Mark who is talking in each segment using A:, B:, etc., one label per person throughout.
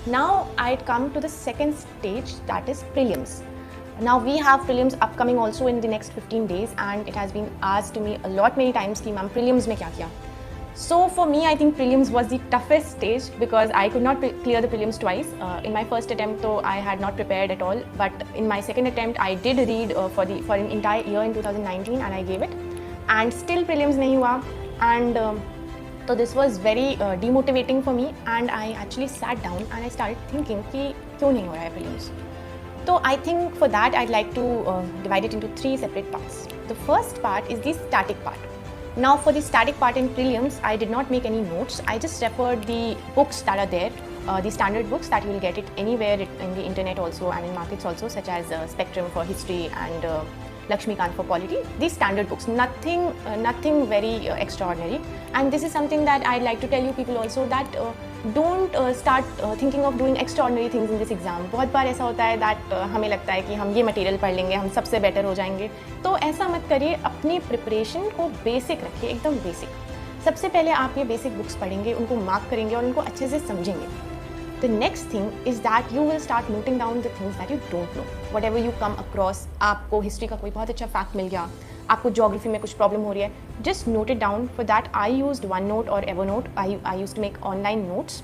A: Now I'd come to the second stage, that is prelims. Now we have prelims upcoming also in the next 15 days, and it has been asked to me a lot many times कि ma'am prelims में क्या किया. So for me, I think prelims was the toughest stage because I could not clear the prelims twice. In my first attempt, though, I had not prepared at all. But in my second attempt, I did read for an entire year in 2019, and I gave it. And still prelims नहीं हुआ. And so this was very demotivating for me. And I actually sat down and I started thinking कि क्यों नहीं हो रहा है prelims. So I think for that, I'd like to divide it into 3 separate parts. The first part is the static part. Now for the static part in prelims, I did not make any notes. I just referred the books that are there, the standard books that you will get it anywhere in the internet also and in markets also, such as Spectrum for history and Lakshmikant for polity. These standard books, nothing very extraordinary. And this is something that I'd like to tell you people also that don't start thinking of doing extraordinary things in this exam. बहुत बार ऐसा होता है that हमें लगता है कि हम ये मटेरियल पढ़ लेंगे, हम सबसे बेटर हो जाएंगे. तो ऐसा मत करिए, अपनी प्रिपरेशन को बेसिक रखिए, एकदम बेसिक. सबसे पहले आप ये बेसिक बुक्स पढ़ेंगे, उनको मार्क करेंगे और उनको अच्छे से समझेंगे. The next thing is that you will start noting down the things that you don't know. Whatever you come across, आपको हिस्ट्री का कोई बहुत अच्छा फैक्ट मिल गया, आपको ज्योग्राफी में कुछ प्रॉब्लम हो रही है, just note it down. For that I used OneNote or Evernote. I used to make online notes.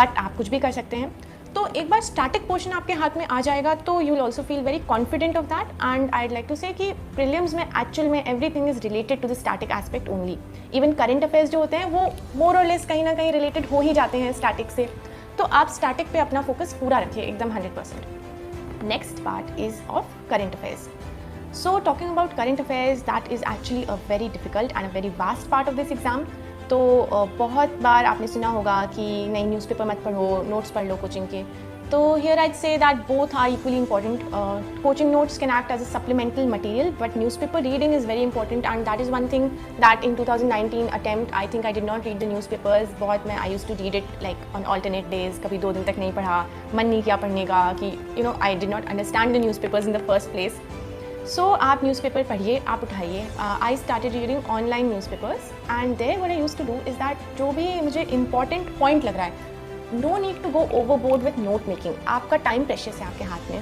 A: But आप कुछ भी कर सकते हैं. तो एक बार स्टैटिक पोर्शन आपके हाथ में आ जाएगा तो you will also feel very confident of that. And I'd like to say कि प्रीलिम्स में एक्चुअल में everything is related to the static aspect only. Even current affairs जो होते हैं वो मोर और लेस कहीं ना कहीं रिलेटेड हो ही जाते हैं स्टैटिक से. तो आप स्टैटिक पे अपना फोकस पूरा रखिए, एकदम 100%. Next part is of current affairs. So talking about current affairs, that is actually a very difficult and a very vast part of this exam. तो बहुत बार आपने सुना होगा कि नहीं न्यूज़पेपर मत पढ़ो, नोट्स पढ़ लो कोचिंग के. तो here I'd say that both are equally important. Coaching notes can act as a supplemental material, but newspaper reading is very important, and that is one thing that in 2019 attempt I think I did not read the newspapers. बहुत मैं I used to read it like on alternate days. कभी 2 दिन तक नहीं पढ़ा, मन नहीं किया पढ़ने का कि I did not understand the newspapers in the first place. So आप न्यूज़पेपर पढ़िए, आप उठाइए. I started reading online newspapers, and there what I used to do is that जो भी मुझे important point लग रहा है, no need to go overboard with note making. आपका टाइम प्रेशियस है आपके हाथ में,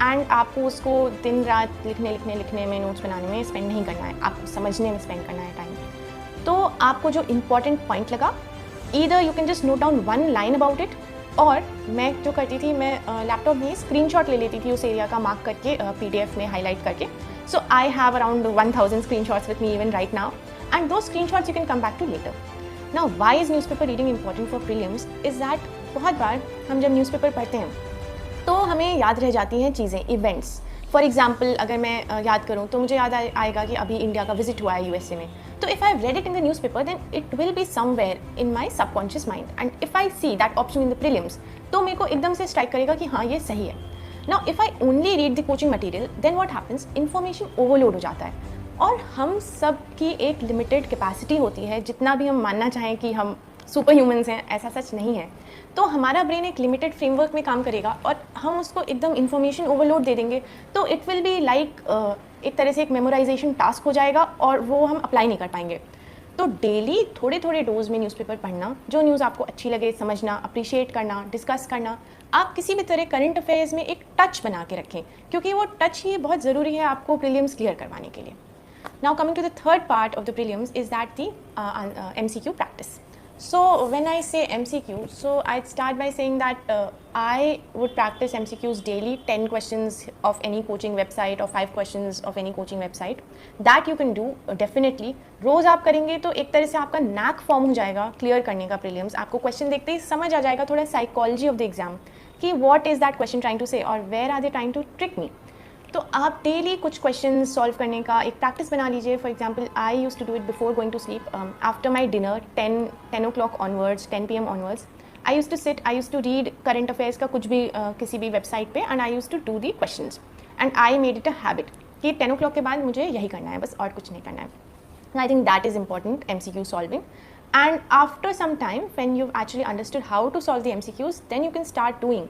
A: एंड आपको उसको दिन रात लिखने में, नोट्स बनाने में स्पेंड नहीं करना है, आपको समझने में स्पेंड करना है टाइम. तो आपको जो important point लगा, either you can just note down one line about it, और मैं जो करती थी, मैं लैपटॉप में स्क्रीनशॉट ले लेती थी उस एरिया का मार्क करके, PDF में हाईलाइट करके. So I have around 1000 screenshots with me even right now, and those screenshots you can come back to later. Now why is newspaper reading important for prelims is that बहुत बार हम जब newspaper पढ़ते हैं तो हमें याद रह जाती हैं चीज़ें, इवेंट्स. फॉर एग्जाम्पल अगर मैं याद करूँ तो मुझे याद आएगा कि अभी इंडिया का विजिट हुआ है USA में. तो if I read it in the newspaper then it will be somewhere in my subconscious mind, and if I see that option in the prelims तो मेरे को एकदम से स्ट्राइक करेगा कि हाँ ये सही है. Now if I only read the coaching material then what happens, information overload हो जाता है, और हम सब की एक लिमिटेड कैपेसिटी होती है. जितना भी हम मानना चाहें कि हम सुपर ह्यूमन्स हैं, ऐसा सच नहीं है. तो हमारा ब्रेन एक लिमिटेड फ्रेमवर्क में काम करेगा और हम उसको एकदम इन्फॉर्मेशन ओवरलोड दे देंगे. तो इट विल बी लाइक एक तरह से एक मेमोराइजेशन टास्क हो जाएगा और वो हम अप्लाई नहीं कर पाएंगे. तो डेली थोड़े थोड़े डोज में न्यूज़पेपर पढ़ना, जो न्यूज़ आपको अच्छी लगे समझना, अप्रिशिएट करना, डिस्कस करना. आप किसी भी तरह करंट अफेयर्स में एक टच बना के रखें, क्योंकि वो टच ही बहुत ज़रूरी है आपको प्रीलिम्स क्लियर करवाने के लिए. Now coming to the third part of the prelims is that the MCQ practice. So when I say MCQ, so I'd start by saying that I would practice MCQs daily, 10 questions of any coaching website or 5 questions of any coaching website. That you can do definitely. रोज़ आप करेंगे तो एक तरह से आपका NAAC form हो जाएगा clear करने का प्रीलिम्स. आपको क्वेश्चन देखते ही समझ आ जाएगा थोड़ा साइकोलॉजी ऑफ द एग्जाम कि what is that question trying to say और where are they trying to trick me. तो आप डेली कुछ क्वेश्चन सॉल्व करने का एक प्रैक्टिस बना लीजिए. For example I use to do it before going to sleep. After my dinner 10 o'clock onwards, 10 PM onwards, I use to sit, I use to read current affairs का कुछ भी किसी भी वेबसाइट पे, and I use to do the questions, and I made it a habit कि 10 o'clock के बाद मुझे यही करना है, बस और कुछ नहीं करना है. I think that is important, MCQ solving. And after some time, when you've actually understood how to solve the MCQs, then you can start doing